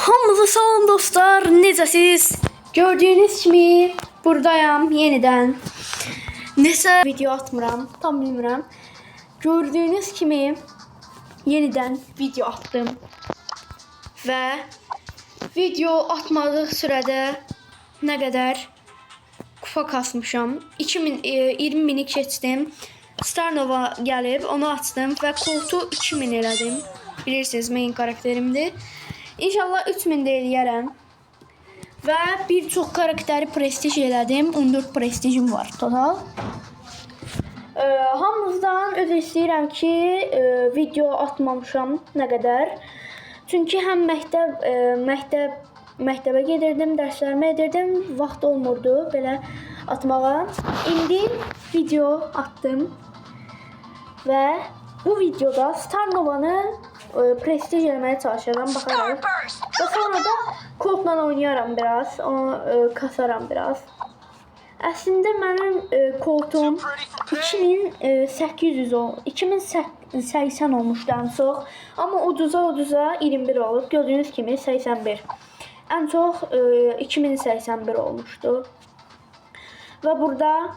Hamınıza salam dostlar, necəsiz? Gördüyünüz kimi buradayam yenidən. Nəsə video atmıram, tam bilmirəm. Gördüyünüz kimi yenidən video atdım. Və video atmadıq sürədə nə qədər kupa kasmışam. 20 mini keçdim. Starnova gəlib, onu açdım və koltu 2000 elədim. Bilirsiniz, main karakterimdir. İnşallah 3000 də eləyərəm. Və bir çox karakteri prestij elədim. 14 prestijim var total. Hamınızdan özür istəyirəm ki, video atmamışam nə qədər. Çünki həm məktəbə gedirdim, dərslərimi edirdim, vaxt olmurdu belə atmağa. İndi video attım. Və bu videoda Starnova'nı prestij eləməyə çalışacağım, baxaraq. Və sonra da kodla oynayaram biraz, onu kasaram biraz. Əslində mənim koltum 2080 olmuşdu ən çox. Amma uduza 21 olub. Gördüyünüz kimi 81. Ən çox 2081 olmuşdu. Və burada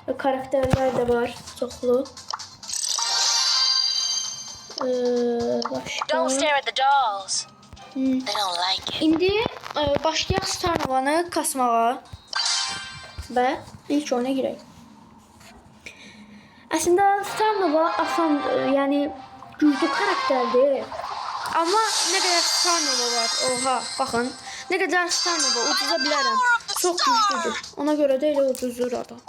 karakterlər də var çoxlu. Don't stare at the dolls. They don't like it. İndi başlayaq Starnova'nı kasmağa və ilk oyuna girək. Əslində Starnova asan, yəni güclü karakterdir. Amma nə qədər Starnova var, oha, baxın. Nə qədər Starnova uduza bilərəm. Çox güclüdür. Ona görə də elə uduzur adam.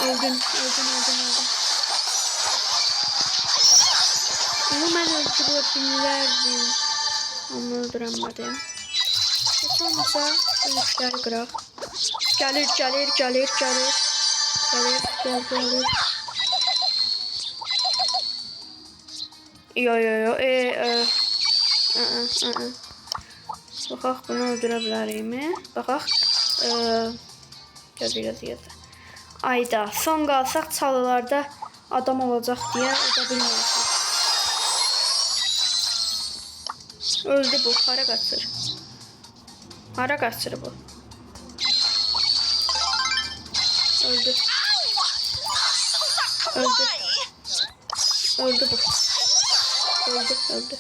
Öldüm. Ama ben öldürebilirdim. Onu öldüremedim. Sonrasa işler kırak. Gelir. Yo. Baxaq, bunu öldürebilirim. Baxaq. Gözləyəcək. Ayda son qalsaq çalılarda adam olacaq deyə uda bilməyirsiniz. Öldü bu. Hara qaçır bu? Öldü bu. Öldü.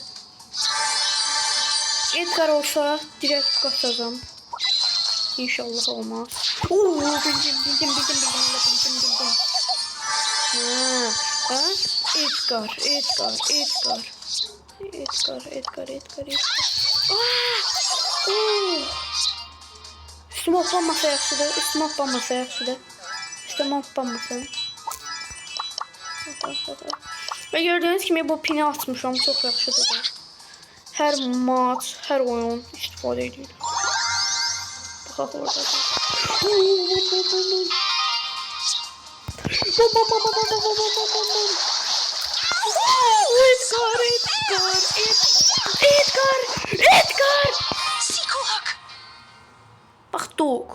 Edgar olsa direkt qaçacağım. İnşallah olmaz. Bildim. Edgar. Üstüme hoppanmasa yaxşıdır. Və gördüyünüz kimi bu pini atmışam, çox yaxşıdır. Hər maç, hər oyun istifadə edir. Baxaq orada. Edgar! Bax, Dog.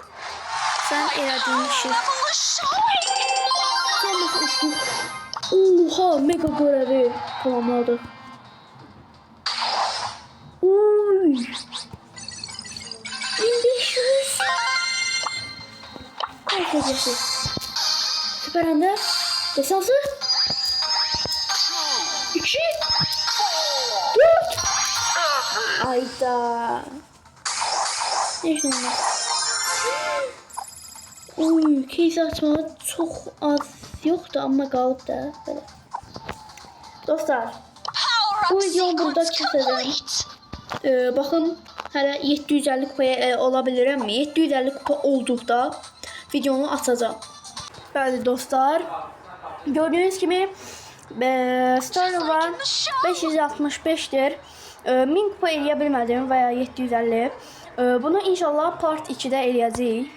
Sən elədiyin işi. Oha, mega görəvi tamamladıq. Oy! 1500. Arkadaşlar. Süper Ender. Desansı. 2. 4. Ayda. Ne şunlar? Oy, case açmağı çok az yoktu ama qalıb da böyle. Dostlar, bu videomu burada keseceğim. Bakın, hələ 750 kupaya olabilirim mi? 750 kupa olduqda videonu açacağım. Bəli dostlar, gördüğünüz kimi Starnova 565'dir. 1000 kupa eləyə bilmədim veya 750. Bunu inşallah part 2'də eləyəcəyik.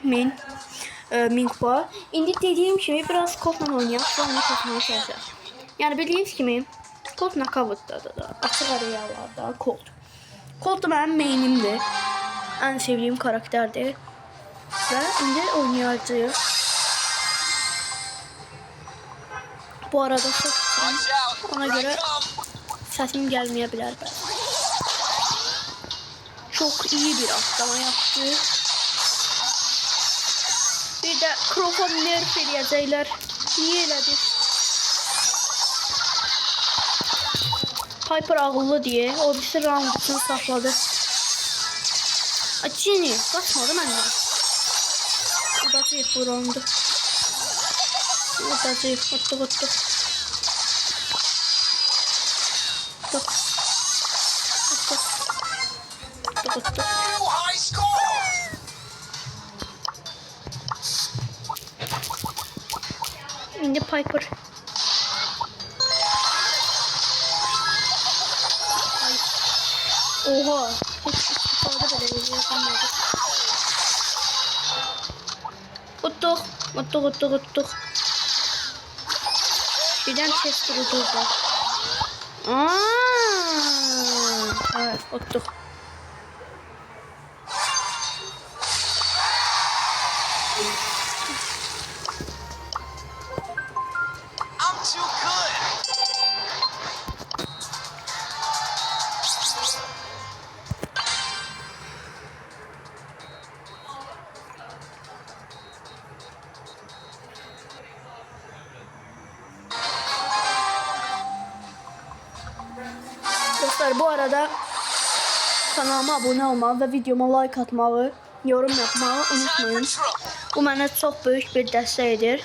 1000 kupa. İndi dediyim kimi biraz kodla oynayaq və onu kasmaya çalışacaq. Yəni bildiyiniz kimi kod nakavutdadır da. Açıq arayalarda kod. Colt da mənim mainimdir. Ən sevdiyim karakterdir. Və indi oynayacağıq. Bu arada çok Watch out. Ona Here I göre come. sesim gelmeyebilir belki. Çok iyi bir atlama yaptı. Bir de Crow'a nerf eləyəcəklər. Niye elədi? Piper ağıllı diye o birisi round için sakladı. Acini kaçmadı benden. O da zayıf bu roundu. O da zayıf. Ottuk. Ottuk. Ottuk. Ottuk. New high score. Şimdi Piper. Ay. Oha. Hiç istifade bile yapamadı. Uttuk. Birden chest durdu. Evet, uttuk. I'm too good. Dostlar bu arada kanalıma abone olmağı ve videoma like atmağı, yorum yapmağı Time unutmayın. for trouble. Bu mənə çox böyük bir dəstəkdir.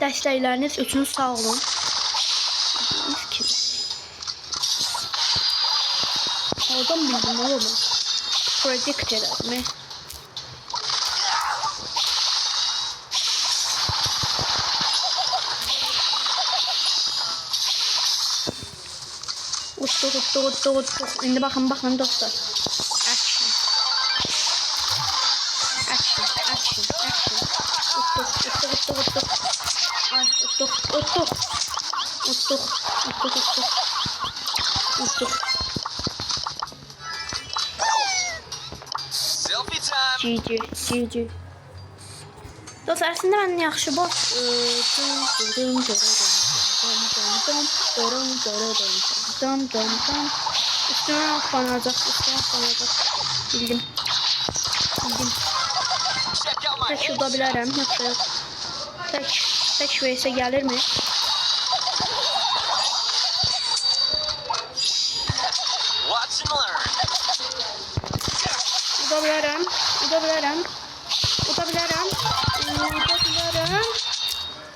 Dəstəkləriniz üçün sağ olun. Oradan bildim oğlum. Predict elədim. Uttuk. İndi baxın dostlar. Action. Uttuk. Ay, uttuk. Selfie time. GG. Dostlar, əslində mən yaxşı boss üstüne banacaq. Bildim. Check out my Tek şurada headshot. bilərəm, yoxsa yox. Tek vs gəlirmi? Watch and learn. Uda bilərəm.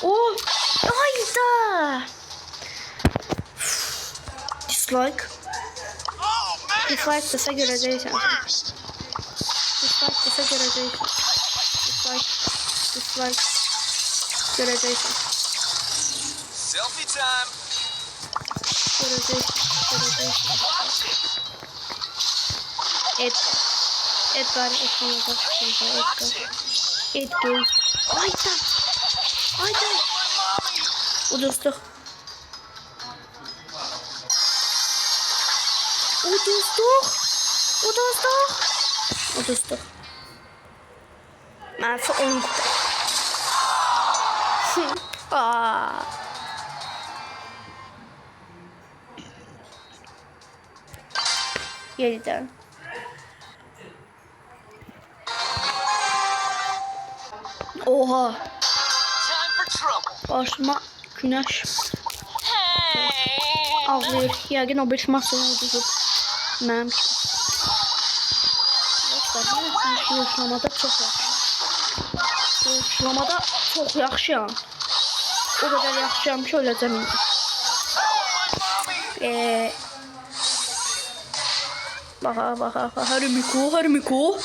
Oh! Hayda! Dislike. Oh man. Dislike dese görəcəksən. Worst. Dislike. Görəcəksən. Selfie time. Görəcəksən. Watch it. Edgar. Hayda. My mommy. Uduzduq. Mənfi 10. Yeniden. Oha. Time for trouble. Başıma güneş Hey. ağlayır. Yəqin o bir masını uduzub. Mənim kimi. Dostlar, mən yoxlamada çox yaxşı. Yoxlamada çox yaxşıyam. O qədər yaxşıyam ki, öləcəm indi. My mommy. Baxa. Harimiko.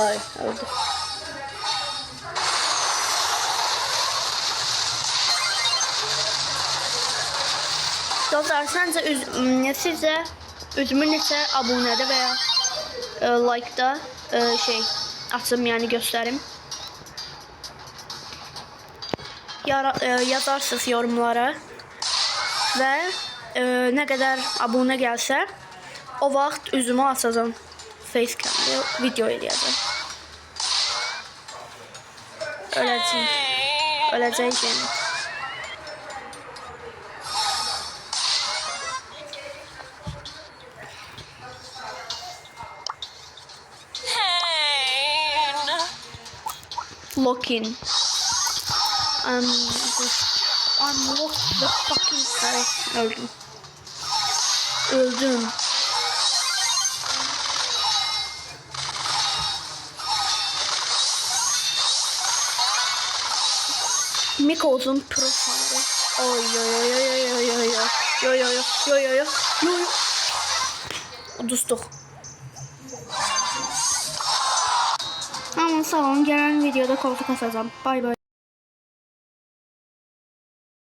Ay, öldü. Dostlar, sizcə üzümü neçə abunədə və ya like-da açım, yəni göstərim. Yazarsınız yorumlara və nə qədər abunə gəlsə o vaxt üzümü açacağım. Facecam'da video eləyəcəm. Öləcəyim. Locking. Unlock the fucking car. Öldüm. Öldüm. Mik olsun profile. Oy oy oy oy oy oy oy oy oy oy oy oy oy. Dostum. Ama sağ olun, gelen videoda koltuk asacağım. Bay bay.